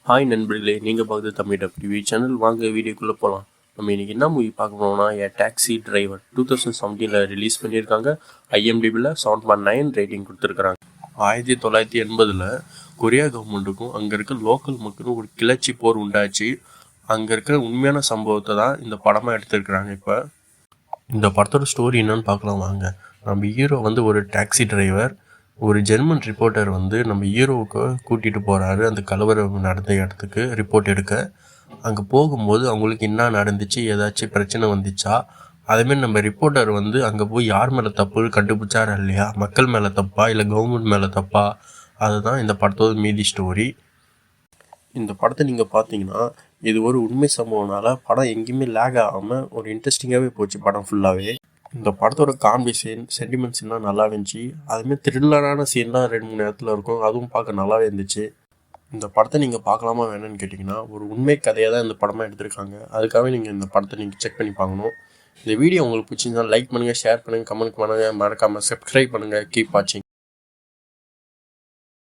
Hi நண்பர்களே, நீங்கள் பார்க்குறது தமிழ் டிவி சேனல். வாங்க வீடியோக்குள்ளே போகலாம். நம்ம இன்றைக்கி என்ன மூவி பார்க்க போனோம்னா டாக்ஸி டிரைவர் 2017 ரிலீஸ் பண்ணியிருக்காங்க. IMDbல 7.9 ரேட்டிங் கொடுத்துருக்குறாங்க. 1980 கொரியா கவர்மெண்ட்டுக்கும் அங்கே இருக்க லோக்கல் மக்களும் ஒரு கிளர்ச்சி போர் உண்டாச்சு. அங்கே இருக்கிற உண்மையான சம்பவத்தை தான் இந்த படமாக எடுத்திருக்கிறாங்க. இப்போ இந்த படத்தோட ஸ்டோரி என்னன்னு பார்க்கலாம் வாங்க. நம்ம ஹீரோ ஒரு டாக்ஸி டிரைவர். ஒரு ஜெர்மன் ரிப்போர்ட்டர் நம்ம ஹீரோவுக்கு கூட்டிகிட்டு போகிறாரு அந்த கலவரம் நடந்த இடத்துக்கு ரிப்போர்ட் எடுக்க. அங்கே போகும்போது அவங்களுக்கு என்ன நடந்துச்சு, ஏதாச்சும் பிரச்சனை வந்துச்சா, அதேமாரி நம்ம ரிப்போர்ட்டர் அங்கே போய் யார் மேலே தப்பு கண்டுபிடிச்சாரா இல்லையா, மக்கள் மேலே தப்பா இல்லை கவர்மெண்ட் மேலே தப்பா, அதுதான் இந்த படத்தோட மீதி ஸ்டோரி. இந்த படத்தை நீங்கள் பார்த்தீங்கன்னா இது ஒரு உண்மை சம்பவம்னால படம் எங்கேயுமே லேக் ஆகாமல் ஒரு இன்ட்ரெஸ்டிங்காகவே போச்சு படம் ஃபுல்லாகவே. இந்த படத்தோட காமெடி சீன், சென்டிமெண்ட் சீன்லாம் நல்லா இருந்துச்சு. அதுமாதிரி த்ரில்லரான சீன்லாம் 2-3 இடத்துல இருக்கும், அதுவும் பார்க்க நல்லாவே இருந்துச்சு. இந்த படத்தை நீங்கள் பார்க்கலாமா வேணும்னு கேட்டிங்கன்னா ஒரு உண்மை கதையாக தான் இந்த படமாக எடுத்திருக்காங்க. அதுக்காகவே நீங்கள் இந்த படத்தை நீங்கள் செக் பண்ணி பார்க்கணும். இந்த வீடியோ உங்களுக்கு பிடிச்சிருந்தா லைக் பண்ணுங்கள், ஷேர் பண்ணுங்கள், கமெண்ட் பண்ணுங்கள், மறக்காமல் சப்ஸ்கிரைப் பண்ணுங்கள். கீப் வாட்சிங்.